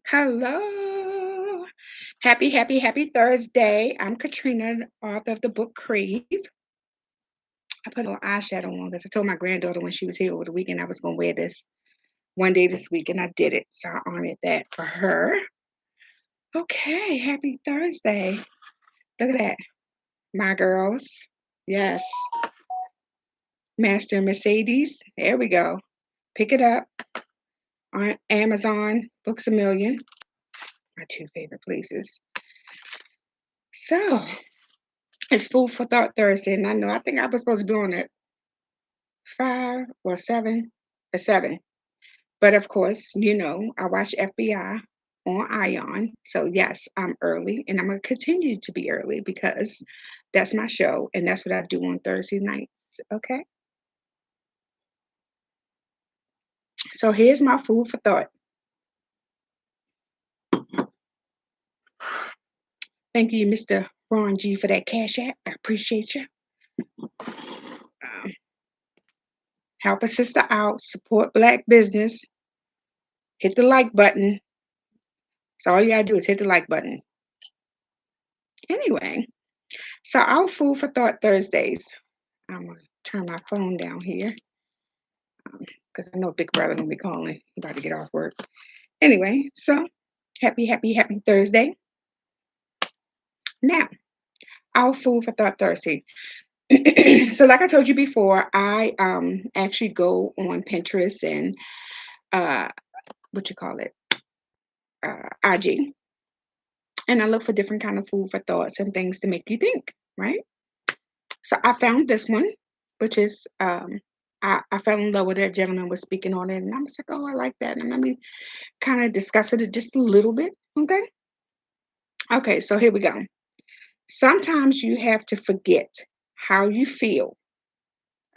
Hello. Happy Thursday. I'm Katrina, author of the book Crave. I put a little eyeshadow on because I told my granddaughter when she was here over the weekend I was going to wear this one day this week, and I did it. So I honored that for her. Okay, happy Thursday. Look at that. My girls. Yes. Master Mercedes. There we go. Pick it up on Amazon, Books a Million, my two favorite places. So it's Food for Thought Thursday, and I think I was supposed to be on it 5 or 7 or 7. But of course, I watch FBI on Ion. So yes, I'm early and I'm gonna continue to be early because that's my show and that's what I do on Thursday nights. Okay. So here's my food for thought. Thank you, Mr. Ron G, for that cash app. I appreciate you. Um, help a sister out, support black business, hit the like button. So all you gotta do is hit the like button. Anyway, so our food for thought Thursdays. I'm gonna turn my phone down here because I know Big Brother gonna be calling. He about to get off work. Anyway, so happy Thursday. Now, our food for thought Thursday. So, like I told you before, I actually go on Pinterest and uh, what you call it, IG, and I look for different kind of food for thoughts and things to make you think. Right. So I found this one, which is I fell in love with that gentleman was speaking on it, and I was like, oh, I like that, and let me kind of discuss it just a little bit. Okay. Okay. So here we go. Sometimes you have to forget how you feel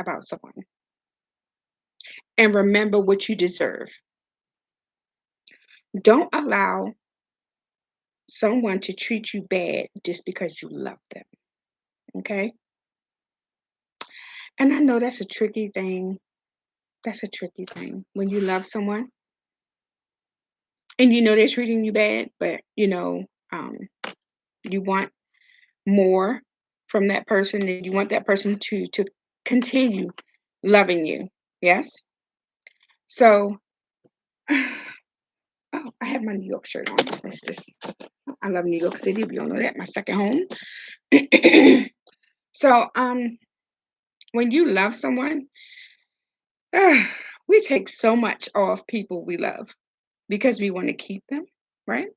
about someone and remember what you deserve. Don't allow someone to treat you bad just because you love them. Okay. And I know that's a tricky thing. That's a tricky thing when you love someone and you know they're treating you bad, but you want more from that person and you want that person to continue loving you. Yes. So oh, I have my New York shirt on. Let's just I love New York City. If you don't know that, my second home. So when you love someone, uh, we take so much off people we love because we want to keep them, right?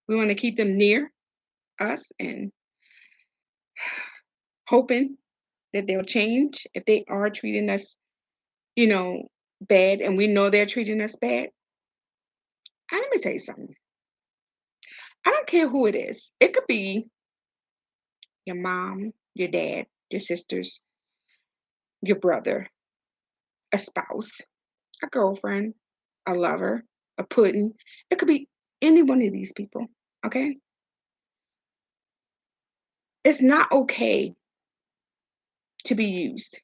We want to keep them near us and hoping that they'll change if they are treating us, you know, bad and we know they're treating us bad. And let me tell you something. I don't care who it is. It could be your mom, your dad, your sisters, your brother, a spouse, a girlfriend, a lover, a pudding. It could be any one of these people. Okay. It's not okay to be used,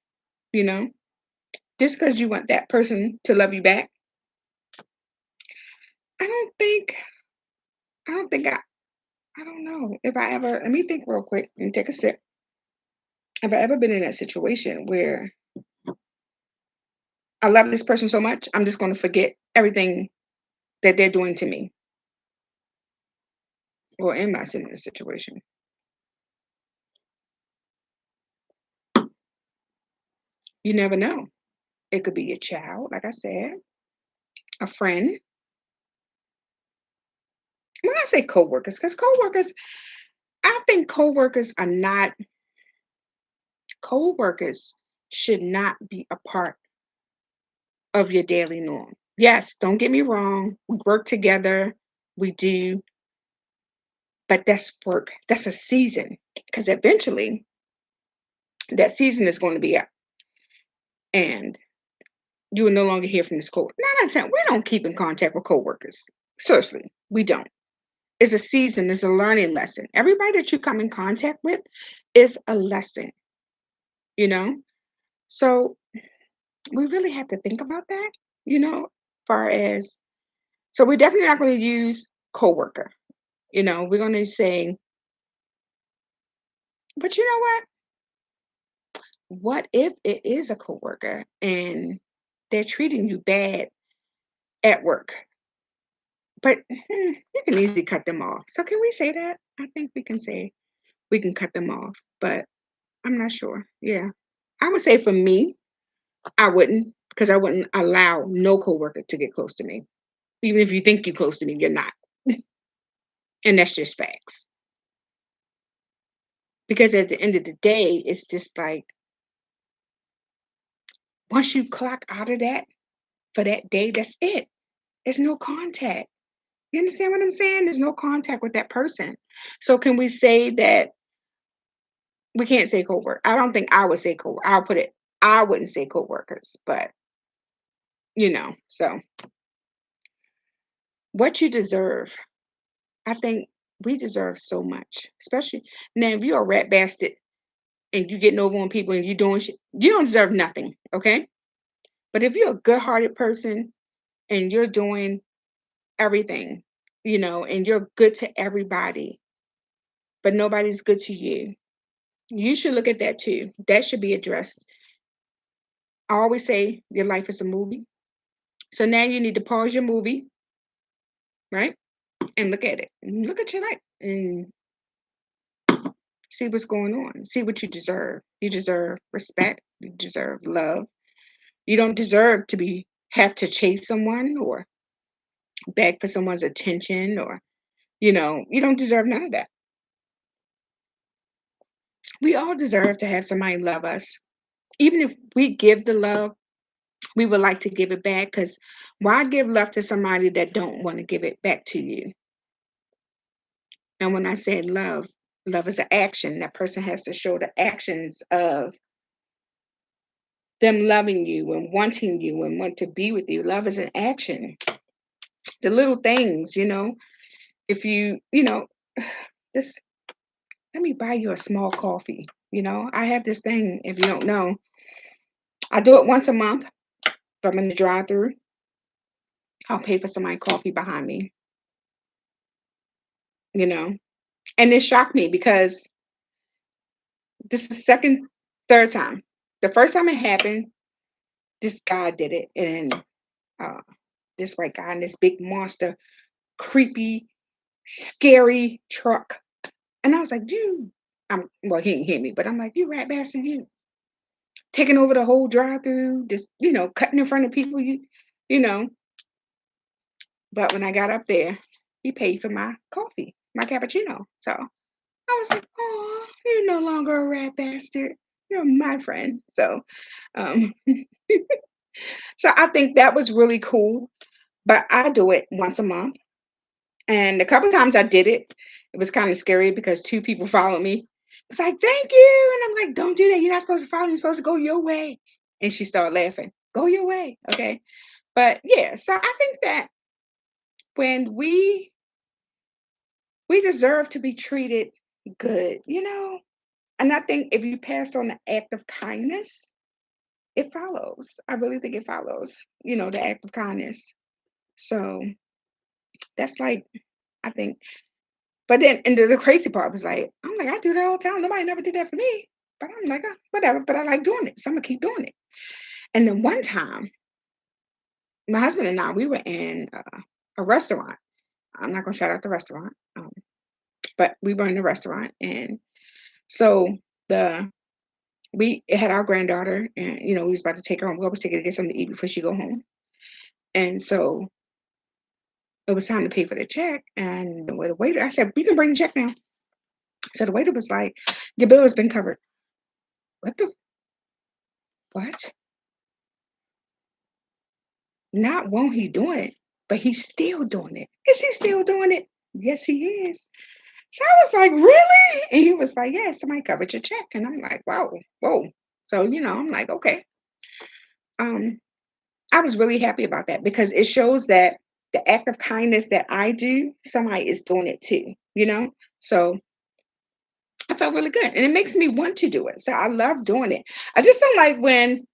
you know? Just because you want that person to love you back. I don't think, I don't think I don't know if I ever, let me think real quick and take a sip. Have I ever been in that situation where I love this person so much, I'm just going to forget everything that they're doing to me? Or am I in this situation? You never know. It could be a child, like I said, a friend. When I say coworkers, because coworkers, I think coworkers should not be a part of your daily norm. Yes, don't get me wrong. We work together, we do, but that's work. That's a season because eventually that season is going to be up and you will no longer hear from this coworker. Nine out of 10, we don't keep in contact with coworkers. Seriously, we don't. It's a season, it's a learning lesson. Everybody that you come in contact with is a lesson, you know? So we really have to think about that, far as So we're definitely not going to use coworker. We're going to say, but you know what? What if it is a coworker and they're treating you bad at work? But you can easily cut them off. So can we say that? I think we can say we can cut them off, but I'm not sure. Yeah. I would say for me, I wouldn't, because I wouldn't allow no coworker to get close to me. Even if you think you're close to me, you're not. And that's just facts. Because at the end of the day, it's just like once you clock out of that for that day, that's it. There's no contact. You understand what I'm saying? There's no contact with that person. So can we say that we can't say coworker? I don't think I would say coworker. I'll put it, I wouldn't say coworkers, but so what you deserve. I think we deserve so much, especially now if you're a rat bastard and you getting over on people and you doing shit, you don't deserve nothing, okay? But if you're a good-hearted person and you're doing everything, and you're good to everybody, but nobody's good to you, you should look at that too. That should be addressed. I always say your life is a movie. So now you need to pause your movie, right? And look at it. And look at your life and see what's going on. See what you deserve. You deserve respect. You deserve love. You don't deserve to be have to chase someone or beg for someone's attention or you don't deserve none of that. We all deserve to have somebody love us. Even if we give the love, we would like to give it back because why give love to somebody that don't want to give it back to you? And when I say love, love is an action. That person has to show the actions of them loving you and wanting you and want to be with you. Love is an action. The little things, if this, let me buy you a small coffee. I have this thing, if you don't know, I do it once a month. If I'm in the drive through, I'll pay for somebody coffee behind me, you know. And it shocked me because this is the second, third time. The first time it happened, this guy did it. And uh, this white guy in this big monster, creepy, scary truck. And I was like, dude, well, he didn't hit me, but I'm like, you rat bastard, you taking over the whole drive through, just, cutting in front of people, you know. But when I got up there, he paid for my coffee, my cappuccino. So I was like, oh, you're no longer a rat bastard. You're my friend. Um, so I think that was really cool. But I do it once a month. And a couple times I did it. It was kind of scary because two people followed me. It's like, thank you. And I'm like, don't do that. You're not supposed to follow me. You're supposed to go your way. And she started laughing. Go your way. Okay. But yeah, so I think that when we deserve to be treated good, And I think if you passed on the act of kindness, it follows. I really think it follows, the act of kindness. So that's like, I think, but then, and the crazy part was like, I'm like, I do that all the time. Nobody never did that for me. But I'm like, whatever, but I like doing it. So I'm gonna keep doing it. And then one time, my husband and I, we were in a restaurant. I'm not gonna shout out the restaurant, but we were in a restaurant. And so the we had our granddaughter and we was about to take her home. We always take her to get something to eat before she go home. And so it was time to pay for the check. And the waiter, I said, "We can bring the check now." So the waiter was like, "Your bill has been covered." What the what? Not won't he doing it, but he's still doing it. Is he still doing it? Yes, he is. So I was like, really? And he was like, yeah, somebody covered your check. And I'm like, wow, whoa. So, I'm like, okay. Um, I was really happy about that because it shows that the act of kindness that I do, somebody is doing it too, So I felt really good. And it makes me want to do it. So I love doing it. I just don't like when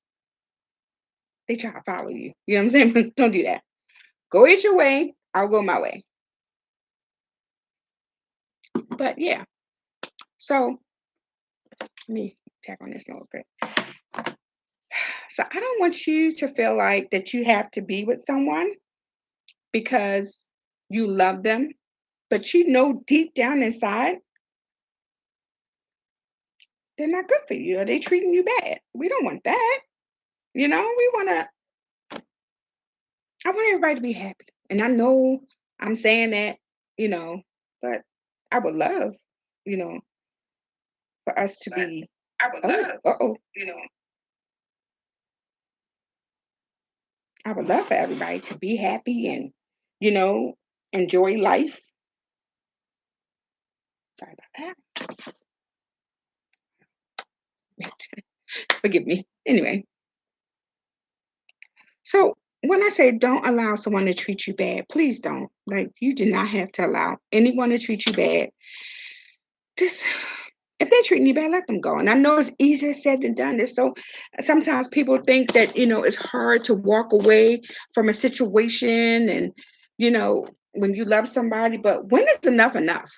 they try to follow you. You know what I'm saying? Don't do that. Go it your way. I'll go my way. But yeah, so let me tap on this a little bit. So I don't want you to feel like that you have to be with someone because you love them, but you know deep down inside they're not good for you or they treating you bad. We don't want that. We wanna I want everybody to be happy. And I know I'm saying that, you know, but I would love, you know, for us to be uh-oh. I would love for everybody to be happy and, you know, enjoy life. Sorry about that. Forgive me. Anyway, so when I say don't allow someone to treat you bad, please don't. Like you do not have to allow anyone to treat you bad. Just if they're treating you bad, let them go. And I know it's easier said than done. It's so sometimes people think that, it's hard to walk away from a situation and, when you love somebody, but when is enough enough?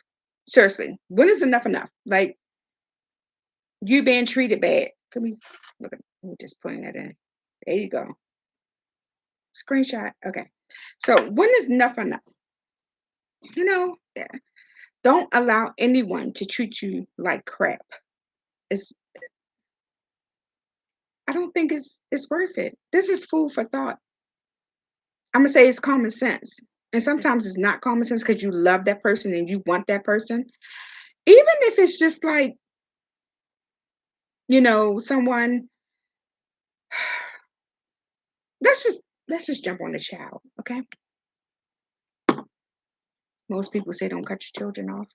Seriously, when is enough enough? Like you being treated bad. Can we look at let me just putting that in. There you go. Screenshot. Okay. So when is enough enough? Yeah. Don't allow anyone to treat you like crap. It's I don't think it's worth it. This is food for thought. I'm gonna say it's common sense. And sometimes it's not common sense because you love that person and you want that person. Even if it's just like, someone let's just jump on the child, okay? Most people say don't cut your children off.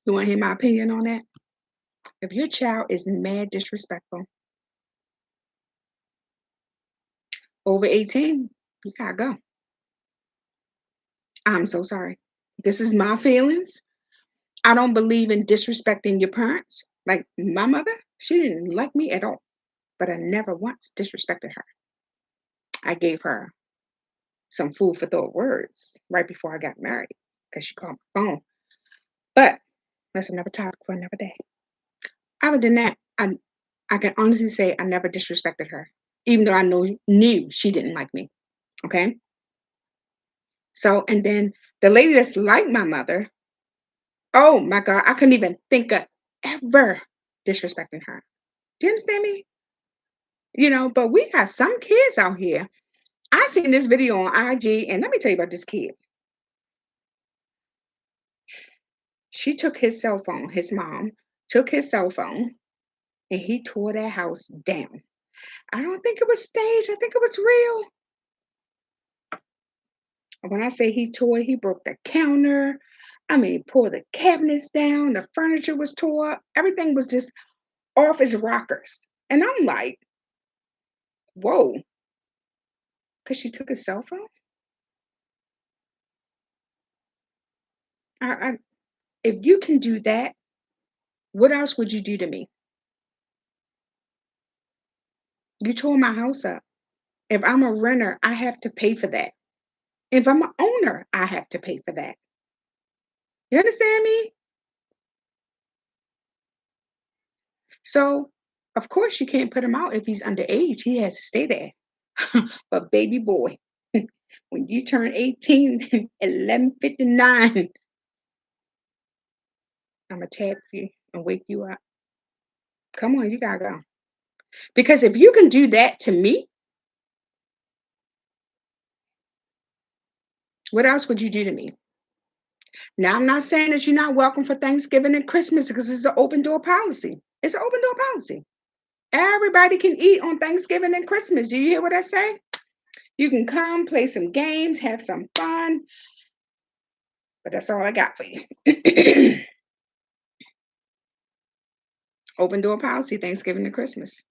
You want to hear my opinion on that? If your child is mad disrespectful, over 18, you gotta go. I'm so sorry. This is my feelings. I don't believe in disrespecting your parents. Like my mother, she didn't like me at all, but I never once disrespected her. I gave her some food for thought words right before I got married because she called my phone. But that's another topic for another day. Other than that, I can honestly say I never disrespected her, even though I knew she didn't like me. Okay. So and then the lady that's like my mother, oh my God, I couldn't even think of ever disrespecting her. Do you understand me? But we got some kids out here. I seen this video on IG, and let me tell you about this kid. She took his cell phone, his mom took his cell phone, and he tore that house down. I don't think it was staged, I think it was real. And when I say he tore, he broke the counter. I mean, pulled the cabinets down, the furniture was tore up, everything was just off its rockers. And I'm like, whoa, because she took his cell phone? I, if you can do that, what else would you do to me? You tore my house up. If I'm a renter, I have to pay for that. If I'm an owner, I have to pay for that. You understand me? So, of course, you can't put him out if he's underage. He has to stay there. But baby boy, when you turn 18, 11:59, I'm gonna tap you and wake you up. Come on, you gotta go. Because if you can do that to me, what else would you do to me? Now, I'm not saying that you're not welcome for Thanksgiving and Christmas because it's an open door policy. It's an open door policy. Everybody can eat on Thanksgiving and Christmas. Do you hear what I say? You can come, play some games, have some fun, but that's all I got for you. Open door policy, Thanksgiving to Christmas.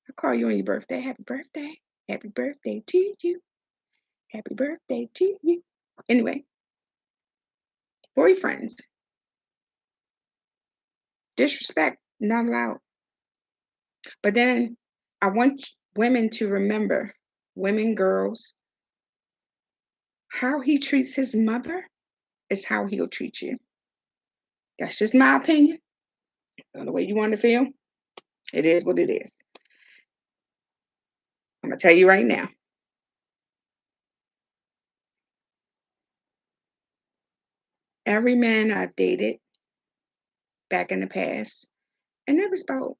I'll call you on your birthday. Happy birthday. Happy birthday to you. Happy birthday to you. Anyway, boyfriends. Disrespect, not allowed. But then I want women to remember, women, girls, how he treats his mother is how he'll treat you. That's just my opinion. The way you want to feel, it is what it is. I'm gonna tell you right now. Every man I've dated back in the past, and it was about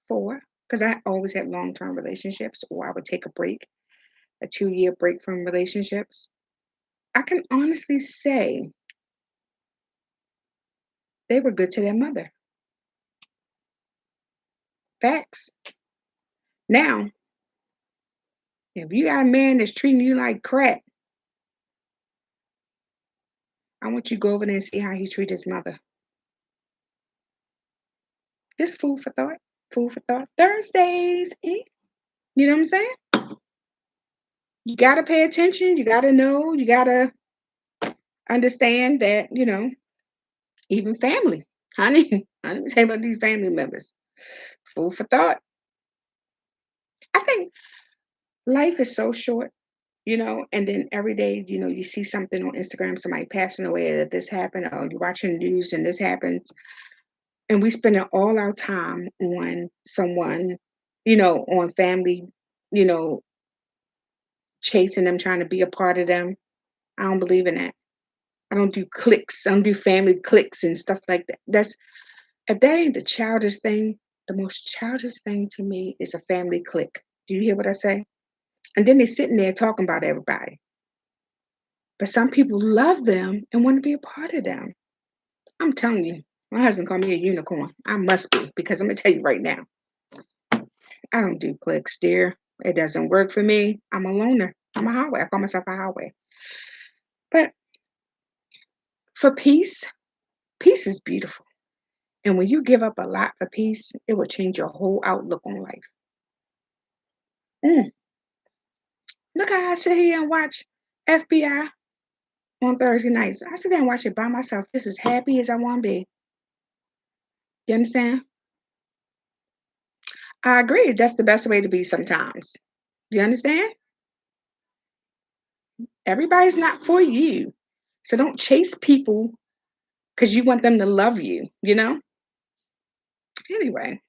four, because I always had long-term relationships, or I would take a break, a 2-year break from relationships. I can honestly say they were good to their mother. Facts. Now, if you got a man that's treating you like crap, I want you to go over there and see how he treat his mother. Just food for thought. Food for thought. Thursdays. You know what I'm saying? You gotta pay attention. You gotta know. You gotta understand that, even family. Honey, I didn't say about these family members. Food for thought. I think life is so short, and then every day, you see something on Instagram, somebody passing away, that this happened, or you're watching the news and this happens. And we spend all our time on someone, on family, you know, chasing them, trying to be a part of them. I don't believe in that. I don't do cliques. I don't do family cliques and stuff like that. If that ain't the childish thing, the most childish thing to me is a family clique. Do you hear what I say? And then they're sitting there talking about everybody. But some people love them and want to be a part of them. I'm telling you, my husband called me a unicorn. I must be, because I'm gonna tell you right now, I don't do clicks, dear. It doesn't work for me. I'm a loner. I'm a highway. I call myself a highway. But for peace, peace is beautiful. And when you give up a lot for peace, it will change your whole outlook on life. Mm. Look how I sit here and watch FBI on Thursday nights. I sit there and watch it by myself, just as happy as I want to be. You understand? I agree. That's the best way to be sometimes. You understand? Everybody's not for you. So don't chase people because you want them to love you? Anyway,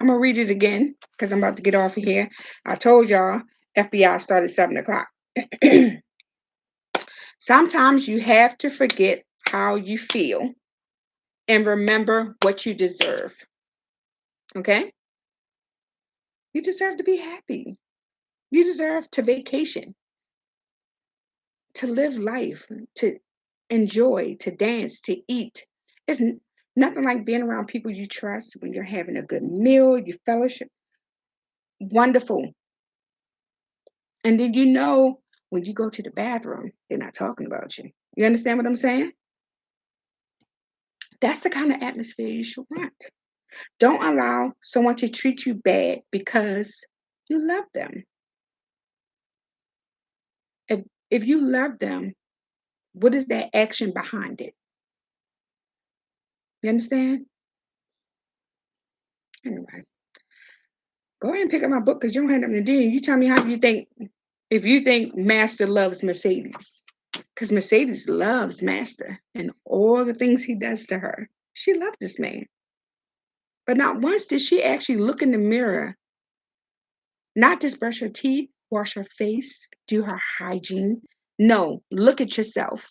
I'm going to read it again because I'm about to get off of here. I told y'all FBI started 7 o'clock. Sometimes you have to forget how you feel and remember what you deserve. Okay? You deserve to be happy. You deserve to vacation, to live life, to enjoy, to dance, to eat. It's nothing like being around people you trust when you're having a good meal, you fellowship. Wonderful. And then when you go to the bathroom, they're not talking about you. You understand what I'm saying? That's the kind of atmosphere you should want. Don't allow someone to treat you bad because you love them. If you love them, what is that action behind it? You understand? Anyway, go ahead and pick up my book because you don't have nothing to do. You tell me how you think, if you think Master loves Mercedes. Because Mercedes loves Master and all the things he does to her. She loved this man. But not once did she actually look in the mirror, not just brush her teeth, wash her face, do her hygiene. No, look at yourself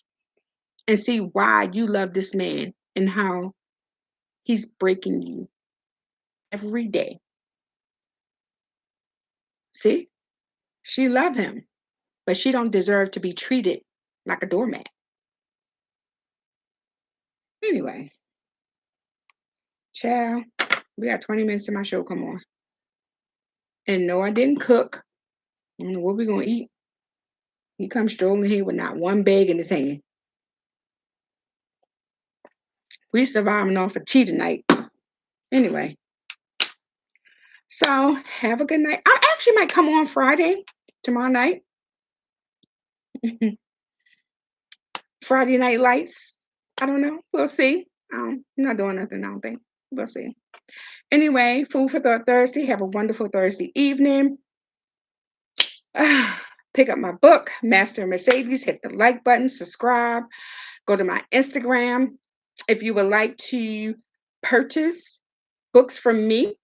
and see why you love this man and how he's breaking you every day. See? She love him, but she don't deserve to be treated like a doormat. Anyway, child, we got 20 minutes to my show. Come on. And no, I didn't cook. I don't know what we gonna eat. He comes strolling here with not one bag in his hand. We surviving off of tea tonight. Anyway, so have a good night. I actually might come on Friday, tomorrow night. Friday Night Lights. I don't know. We'll see. I'm not doing nothing, I don't think. We'll see. Anyway, food for thought Thursday. Have a wonderful Thursday evening. Pick up my book, Master and Mercedes. Hit the like button, subscribe, go to my Instagram. If you would like to purchase books from me,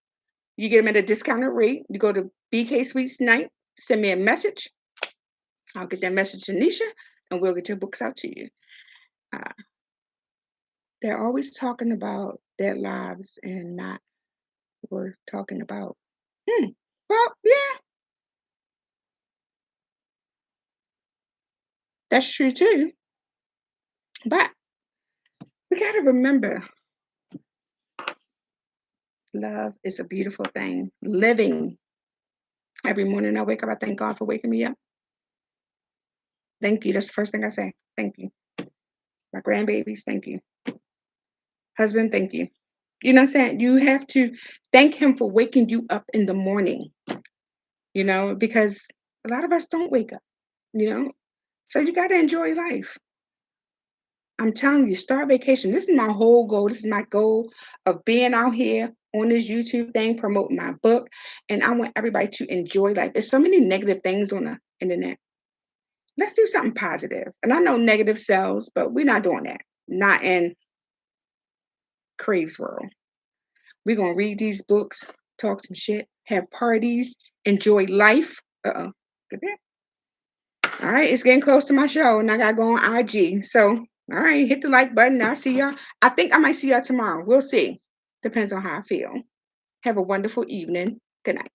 you get them at a discounted rate. You go to BK Sweets Night, send me a message. I'll get that message to Nisha, and we'll get your books out to you. Uh, they're always talking about their lives and not worth talking about. Hmm. Well, yeah, that's true too. But we got to remember love is a beautiful thing. Living every morning I wake up, I thank God for waking me up. Thank you. That's the first thing I say. Thank you. My grandbabies, thank you. Husband, thank you. You know what I'm saying? You have to thank him for waking you up in the morning, because a lot of us don't wake up, you know? So you got to enjoy life. I'm telling you, start vacation. This is my whole goal. This is my goal of being out here on this YouTube thing, promoting my book. And I want everybody to enjoy life. There's so many negative things on the internet. Let's do something positive. And I know negative sells, but we're not doing that. Not in Crave's world. We're gonna read these books, talk some shit, have parties, enjoy life. Uh-oh. Get that? All right, it's getting close to my show, and I gotta go on IG. So, all right, hit the like button. I'll see y'all. I think I might see y'all tomorrow. We'll see. Depends on how I feel. Have a wonderful evening. Good night.